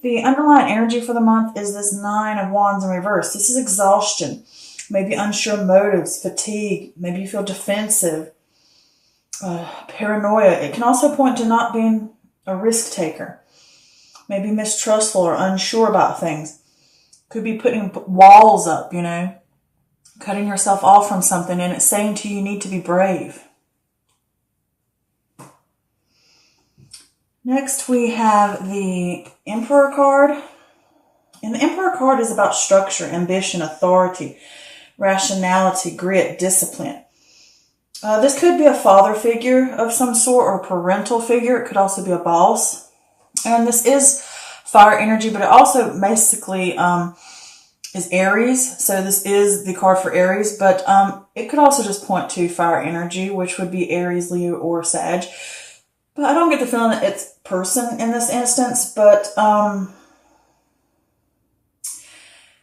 The underlying energy for the month is this 9 of Wands in reverse. This is exhaustion, maybe unsure motives, fatigue, maybe you feel defensive, paranoia. It can also point to not being a risk taker, maybe mistrustful or unsure about things. Could be putting walls up, you know, cutting yourself off from something, and it's saying to you, you need to be brave. Next, we have the Emperor card. And the Emperor card is about structure, ambition, authority, rationality, grit, discipline. This could be a father figure of some sort or a parental figure. It could also be a boss. And this is fire energy, but it also basically is Aries. So this is the card for Aries, but it could also just point to fire energy, which would be Aries, Leo, or Sag. But I don't get the feeling that it's person in this instance, but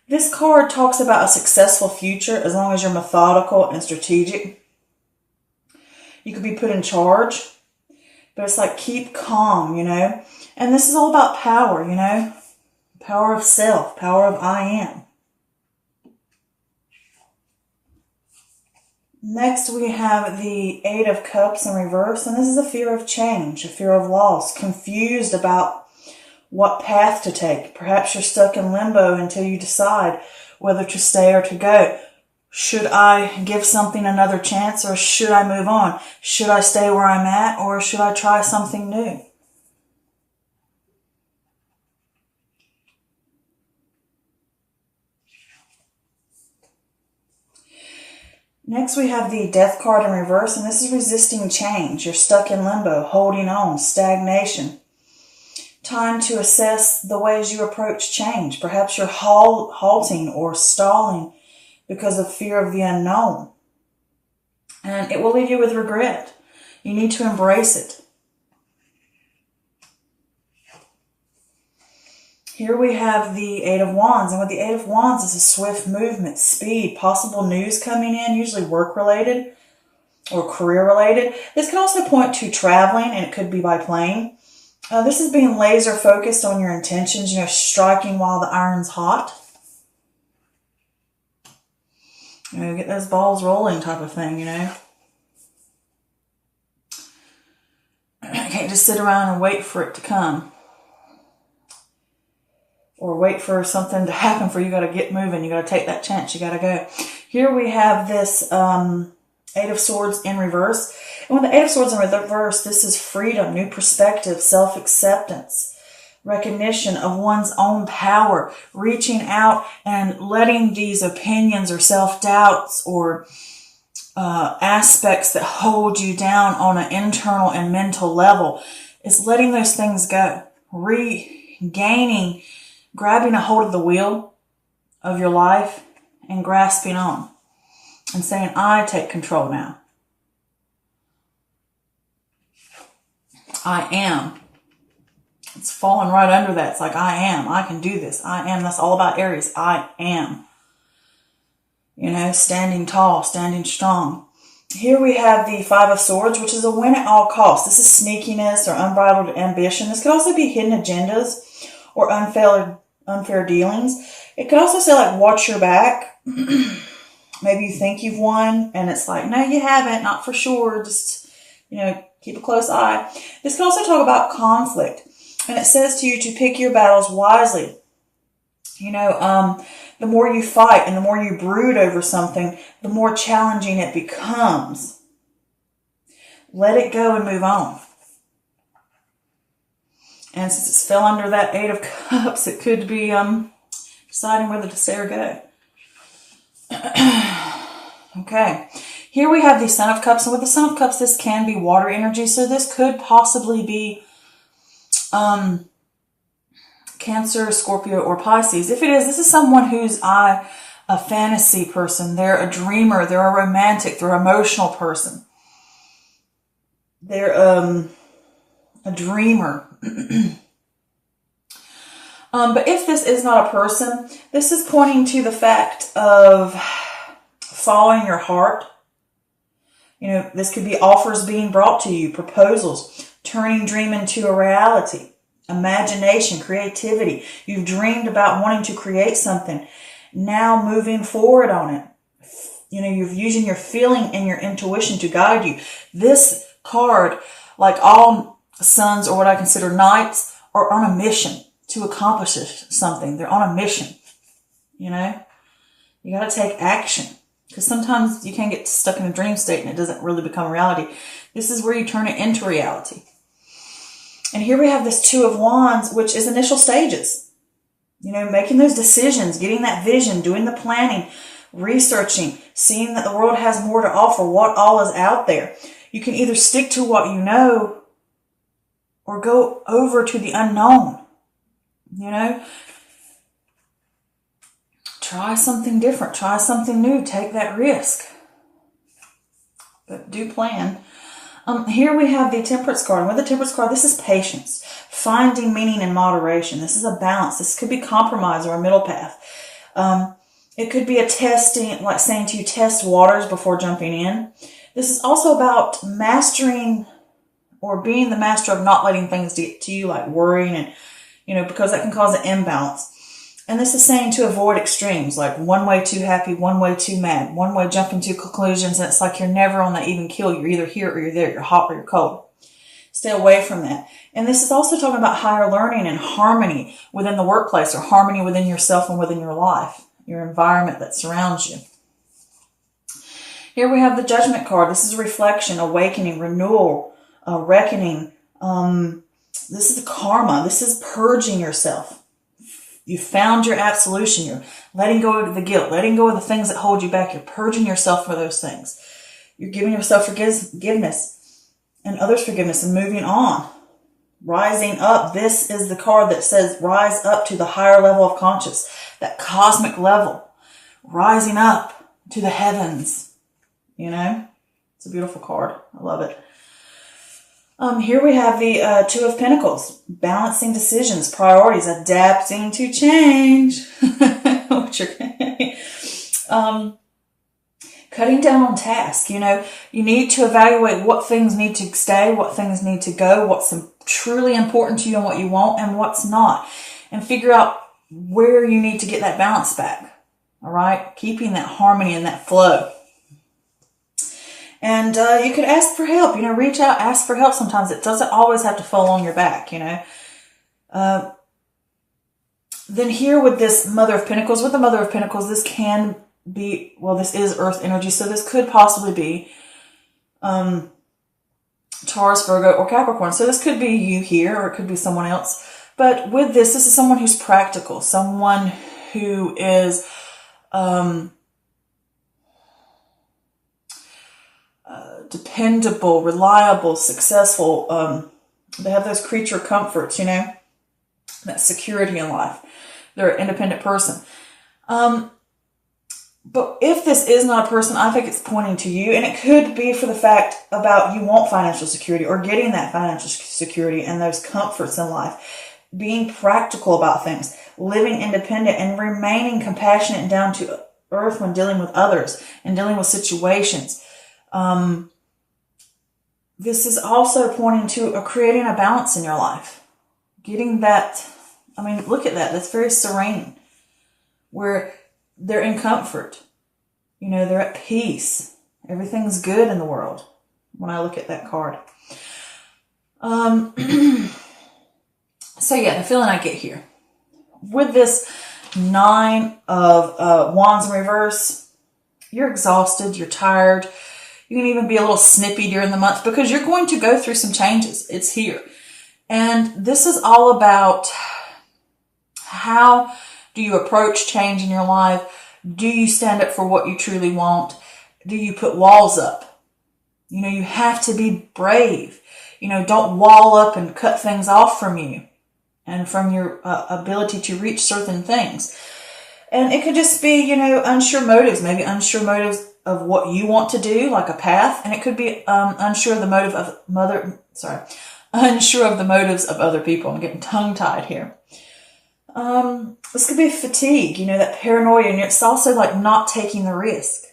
this card talks about a successful future as long as you're methodical and strategic. You could be put in charge, but it's like keep calm, you know. And this is all about power, you know. Power of self, power of I am. Next, we have the 8 of Cups in reverse, and this is a fear of change, a fear of loss, confused about what path to take. Perhaps you're stuck in limbo until you decide whether to stay or to go. Should I give something another chance, or should I move on? Should I stay where I'm at, or should I try something new? Next, we have the Death card in reverse, and this is resisting change. You're stuck in limbo, holding on, stagnation. Time to assess the ways you approach change. Perhaps you're halting or stalling because of fear of the unknown. And it will leave you with regret. You need to embrace it. Here we have the 8 of Wands, and with the 8 of Wands is a swift movement, speed, possible news coming in, usually work-related or career-related. This can also point to traveling, and it could be by plane. This is being laser-focused on your intentions, you know, striking while the iron's hot. You know, get those balls rolling type of thing, you know. You can't just sit around and wait for it to come. Or wait for something to happen for you. You got to get moving. You got to take that chance. You got to go. Here we have this 8 of Swords in reverse. And with the 8 of Swords in reverse, this is freedom, new perspective, self-acceptance, recognition of one's own power, reaching out and letting these opinions or self-doubts or aspects that hold you down on an internal and mental level. It's letting those things go, regaining, grabbing a hold of the wheel of your life and grasping on and saying, I take control now. I am. It's falling right under that. It's like, I am. I can do this. I am. That's all about Aries. I am. You know, standing tall, standing strong. Here we have the 5 of Swords, which is a win at all costs. This is sneakiness or unbridled ambition. This could also be hidden agendas or unfair dealings. It could also say, like, watch your back. Maybe you think you've won, and it's like, no, you haven't, not for sure. Just, you know, keep a close eye. This can also talk about conflict, and it says to you to pick your battles wisely. You know, the more you fight and the more you brood over something, the more challenging it becomes. Let it go and move on. And since it's fell under that 8 of Cups, it could be deciding whether to stay or go. Okay. Here we have the Son of Cups. And with the Son of Cups, this can be water energy. So this could possibly be Cancer, Scorpio, or Pisces. If it is, this is someone who's a fantasy person. They're a dreamer. They're a romantic. They're an emotional person. They're a dreamer. But if this is not a person, this is pointing to the fact of following your heart. You know, this could be offers being brought to you, proposals, turning dream into a reality. imagination, creativity. You've dreamed about wanting to create something. Now moving forward on it. You know, you're using your feeling and your intuition to guide you. This card, like all suns or what I consider knights, are on a mission to accomplish something. They're on a mission. You know, you got to take action, because sometimes you can get stuck in a dream state and it doesn't really become reality. This is where you turn it into reality. And here we have this Two of Wands, which is initial stages. You know, making those decisions, getting that vision, doing the planning, researching, seeing that the world has more to offer, what all is out there. You can either stick to what you know or go over to the unknown. You know, try something different, try something new, take that risk. But do plan. Here we have the Temperance card. And with the Temperance card, this is patience, finding meaning in moderation. This is a balance. This could be compromise or a middle path. It could be a testing, like saying to you, test waters before jumping in. This is also about mastering or being the master of not letting things get to you, like worrying and, you know, because that can cause an imbalance. And this is saying to avoid extremes, like one way too happy, one way too mad, one way jumping to conclusions. And it's like you're never on that even keel. You're either here or you're there. You're hot or you're cold. Stay away from that. And this is also talking about higher learning and harmony within the workplace, or harmony within yourself and within your life, your environment that surrounds you. Here we have the Judgment card. This is reflection, awakening, renewal, reckoning. This is the karma. This is purging yourself. You found your absolution. You're letting go of the guilt, letting go of the things that hold you back. You're purging yourself for those things. You're giving yourself forgiveness and others forgiveness and moving on. Rising up. This is the card that says rise up to the higher level of conscious, that cosmic level. Rising up to the heavens. You know, it's a beautiful card. I love it. Here we have the Two of Pentacles, balancing decisions, priorities, adapting to change. Cutting down on tasks. You know, you need to evaluate what things need to stay, what things need to go, what's truly important to you and what you want and what's not. And figure out where you need to get that balance back. All right? Keeping that harmony and that flow. And you could ask for help, you know, reach out, ask for help sometimes. It doesn't always have to fall on your back, you know. Then here with this Mother of Pentacles, with the Mother of Pentacles, this can be, well, this is Earth energy, so this could possibly be Taurus, Virgo, or Capricorn. So this could be you here, or it could be someone else. But with this is someone who's practical, someone who is dependable, reliable, successful. They have those creature comforts, you know, that security in life. They're an independent person. But if this is not a person, I think it's pointing to you. And it could be for the fact about you want financial security or getting that financial security and those comforts in life. Being practical about things, living independent and remaining compassionate and down to earth when dealing with others and dealing with situations. This is also pointing to creating a balance in your life. Getting that, I mean, look at that. That's very serene. Where they're in comfort. You know, they're at peace. Everything's good in the world when I look at that card. So yeah, the feeling I get here. With this Nine of Wands in reverse, you're exhausted, you're tired. You can even be a little snippy during the month because you're going to go through some changes. It's here. And this is all about how do you approach change in your life? Do you stand up for what you truly want? Do you put walls up? You know, you have to be brave. You know, don't wall up and cut things off from you and from your ability to reach certain things. And it could just be, you know, unsure motives, maybe unsure motives of what you want to do, like a path. And it could be unsure of the motive of unsure of the motives of other people. I'm getting tongue-tied here. This could be fatigue, you know, that paranoia. And it's also like not taking the risk.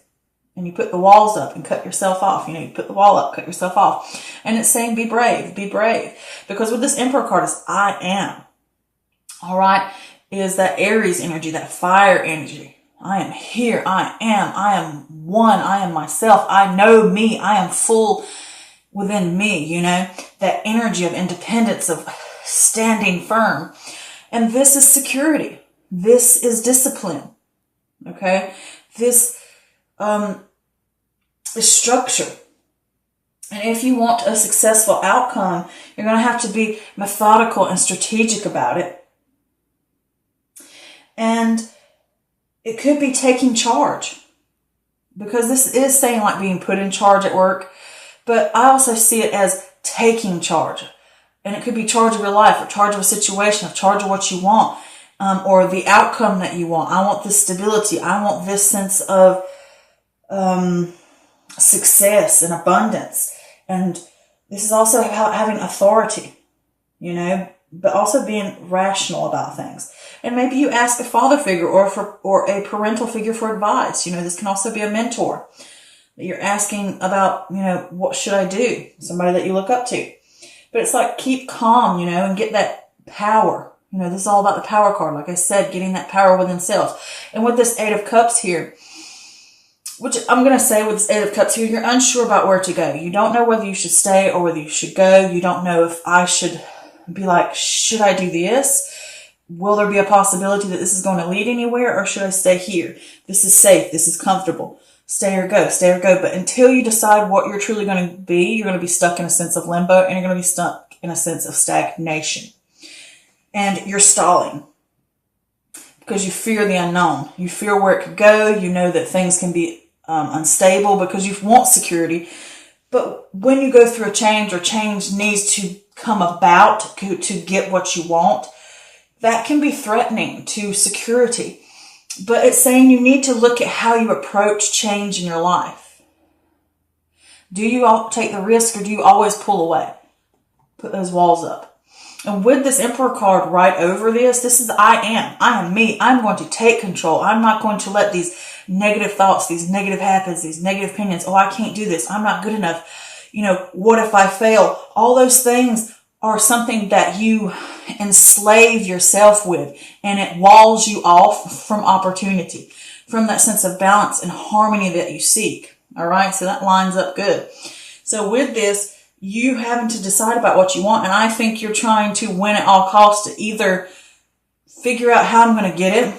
And you put the walls up and cut yourself off. You put the wall up, cut yourself off. And it's saying, be brave, be brave. Because with this Emperor card is I am. All right. Is that Aries energy, that fire energy. I am here. I am one. I am myself. I know me. I am full within me, that energy of independence, of standing firm. And this is security. This is discipline. Okay. This is structure. And if you want a successful outcome, you're going to have to be methodical and strategic about it. And it could be taking charge, because this is saying like being put in charge at work. But I also see it as taking charge. And it could be charge of your life, or charge of a situation, or charge of what you want, or the outcome that you want. I want this stability. I want this sense of success and abundance. And this is also having authority, but also being rational about things. And maybe you ask a father figure or a parental figure for advice. This can also be a mentor that you're asking about, what should I do? Somebody that you look up to. But it's like, keep calm, and get that power. This is all about the power card. Like I said, getting that power within self. And with this 8 of Cups here, which I'm going to say with this 8 of Cups here, you're unsure about where to go. You don't know whether you should stay or whether you should go. You don't know if I should be like, should I do this? Will there be a possibility that this is going to lead anywhere, or should I stay here? This is safe. This is comfortable. Stay or go, stay or go. But until you decide what you're truly going to be, you're going to be stuck in a sense of limbo, and you're going to be stuck in a sense of stagnation. And you're stalling because you fear the unknown. You fear where it could go. You know that things can be unstable because you want security. But when you go through a change, or change needs to come about to get what you want, that can be threatening to security. But it's saying you need to look at how you approach change in your life. Do you all take the risk, or do you always pull away? Put those walls up. And with this Emperor card right over this is I am me. I'm going to take control. I'm not going to let these negative thoughts, these negative habits, these negative opinions, I can't do this, I'm not good enough, what if I fail? All those things are something that you enslave yourself with, and it walls you off from opportunity, from that sense of balance and harmony that you seek. All right. So that lines up good. So with this, you having to decide about what you want. And I think you're trying to win at all costs, to either figure out how I'm going to get it,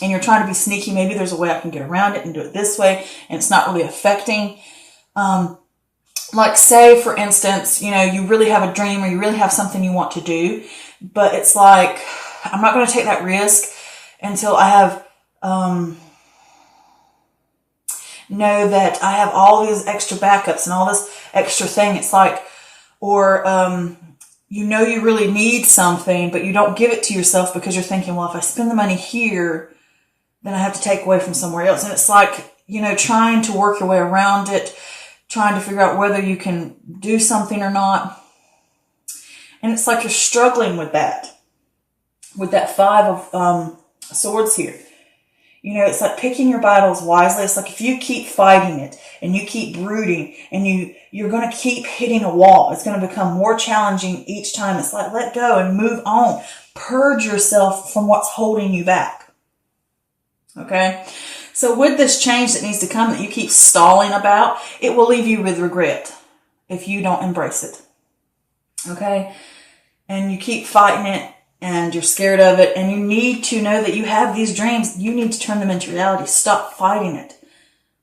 and you're trying to be sneaky. Maybe there's a way I can get around it and do it this way, and it's not really affecting, like say, for instance, you really have a dream, or you really have something you want to do, but it's like, I'm not going to take that risk until I have, know that I have all these extra backups and all this extra thing. It's like, or, you really need something, but you don't give it to yourself because you're thinking, well, if I spend the money here, then I have to take away from somewhere else. And it's like, trying to work your way around it, trying to figure out whether you can do something or not. And it's like you're struggling with that 5 of swords here. It's like picking your battles wisely. It's like if you keep fighting it and you keep brooding, and you're going to keep hitting a wall, it's going to become more challenging each time. It's like, let go and move on. Purge yourself from what's holding you back. Okay? So with this change that needs to come, that you keep stalling about, it will leave you with regret if you don't embrace it. Okay? And you keep fighting it, and you're scared of it, and you need to know that you have these dreams. You need to turn them into reality. Stop fighting it.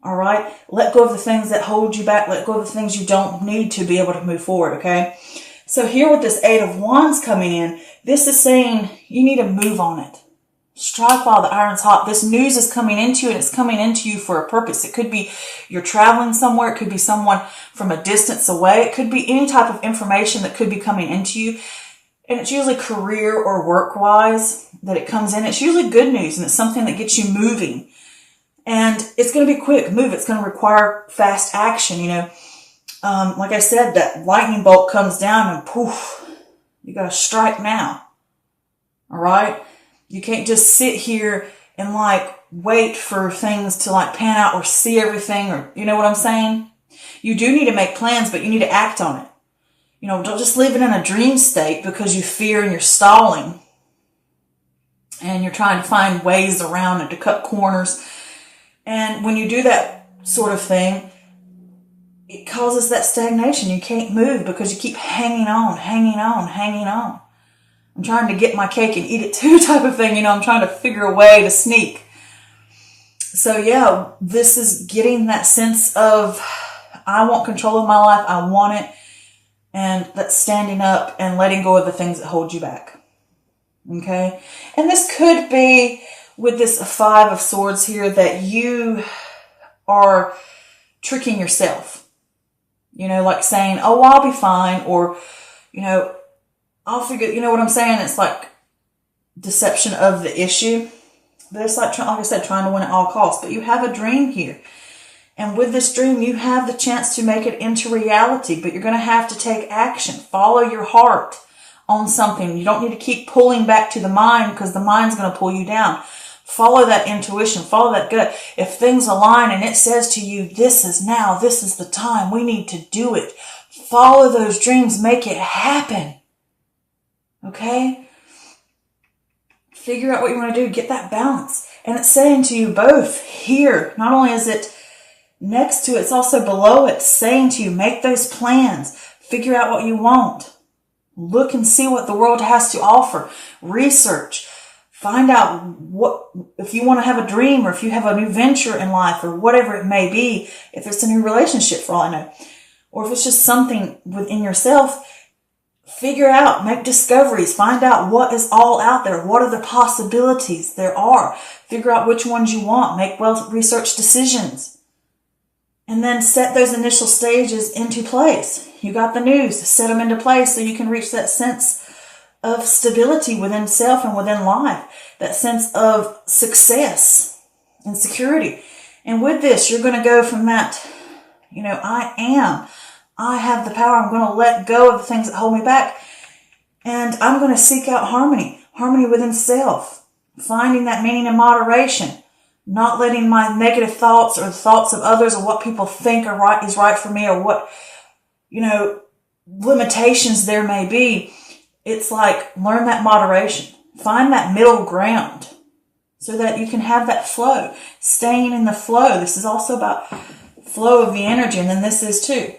All right? Let go of the things that hold you back. Let go of the things you don't need to be able to move forward, okay? So here with this 8 of Wands coming in, this is saying you need to move on it. Strike while the iron's hot. This news is coming into you, and it's coming into you for a purpose. It could be you're traveling somewhere. It could be someone from a distance away. It could be any type of information that could be coming into you. And it's usually career or work-wise that it comes in. It's usually good news, and it's something that gets you moving. And it's going to be quick move. It's going to require fast action, Like I said, that lightning bolt comes down and poof, you got to strike now. All right? You can't just sit here and like wait for things to like pan out or see everything, or you know what I'm saying? You do need to make plans, but you need to act on it. You know, don't just leave it in a dream state because you fear and you're stalling and you're trying to find ways around it to cut corners. And when you do that sort of thing, it causes that stagnation. You can't move because you keep hanging on, hanging on, hanging on. I'm trying to get my cake and eat it too type of thing. You know, I'm trying to figure a way to sneak. So yeah, this is getting that sense of, I want control of my life. I want it. And that's standing up and letting go of the things that hold you back. Okay. And this could be with this 5 of Swords here, that you are tricking yourself. You know, like saying, oh, I'll be fine. Or, you know, I'll figure, you know what I'm saying? It's like deception of the issue. But it's like I said, trying to win at all costs. But you have a dream here. And with this dream, you have the chance to make it into reality. But you're going to have to take action. Follow your heart on something. You don't need to keep pulling back to the mind, because the mind's going to pull you down. Follow that intuition. Follow that gut. If things align and it says to you, this is now, this is the time, we need to do it. Follow those dreams. Make it happen. Okay? Figure out what you want to do. Get that balance. And it's saying to you both here, not only is it next to it, it's also below it, saying to you, make those plans. Figure out what you want. Look and see what the world has to offer. Research. Find out what, if you want to have a dream, or if you have a new venture in life, or whatever it may be, if it's a new relationship for all I know, or if it's just something within yourself, figure out, make discoveries, find out what is all out there. What are the possibilities there are? Figure out which ones you want. Make well-researched decisions. And then set those initial stages into place. You got the news, set them into place so you can reach that sense of stability within self and within life. That sense of success and security. And with this, you're going to go from that, you know, I have the power. I'm going to let go of the things that hold me back. And I'm going to seek out harmony. Harmony within self. Finding that meaning in moderation. Not letting my negative thoughts or the thoughts of others or what people think is right for me, or what, you know, limitations there may be. It's like, learn that moderation. Find that middle ground so that you can have that flow. Staying in the flow. This is also about flow of the energy. And then this is too.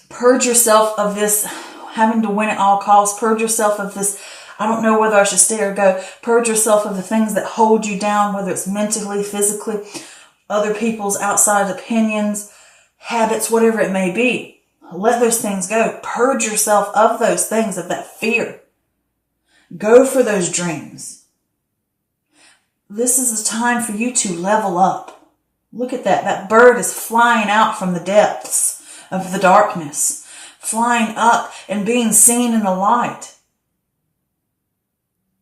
Purge yourself of this having to win at all costs. Purge yourself of this, I don't know whether I should stay or go. Purge yourself of the things that hold you down, whether it's mentally, physically, other people's outside opinions, habits, whatever it may be. Let those things go. Purge yourself of those things, of that fear. Go for those dreams. This is the time for you to level up. Look at that. That bird is flying out from the depths of the darkness, flying up and being seen in the light.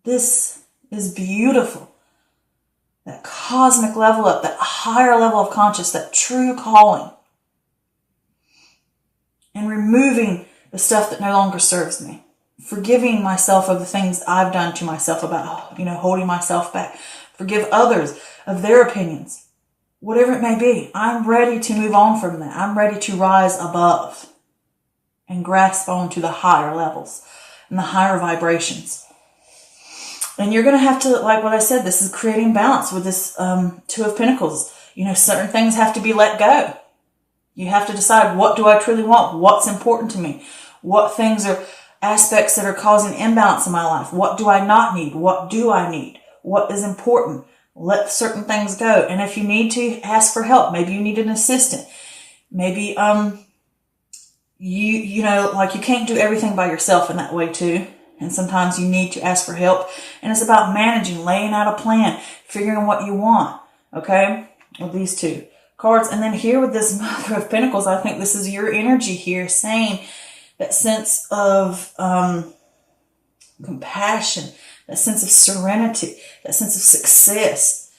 This is beautiful. That cosmic level up, that higher level of conscious, that true calling. And removing the stuff that no longer serves me. Forgiving myself of the things I've done to myself about, you know, holding myself back. Forgive others of their opinions. Whatever it may be, I'm ready to move on from that. I'm ready to rise above and grasp onto the higher levels and the higher vibrations. And you're going to have to, like what I said, this is creating balance with this 2 of Pentacles. You know, certain things have to be let go. You have to decide, what do I truly want? What's important to me? What things are aspects that are causing imbalance in my life? What do I not need? What do I need? What is important? Let certain things go. And if you need to, ask for help. Maybe you need an assistant. Maybe, you know, like you can't do everything by yourself in that way too. And sometimes you need to ask for help. And it's about managing, laying out a plan, figuring what you want. Okay? With these 2 cards. And then here with this Mother of Pentacles, I think this is your energy here, saying that sense of compassion, that sense of serenity, that sense of success.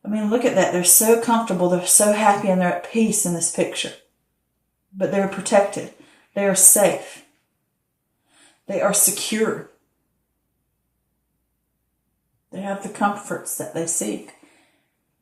I mean, look at that. They're so comfortable. They're so happy, and they're at peace in this picture. But they're protected. They are safe. They are secure. They have the comforts that they seek.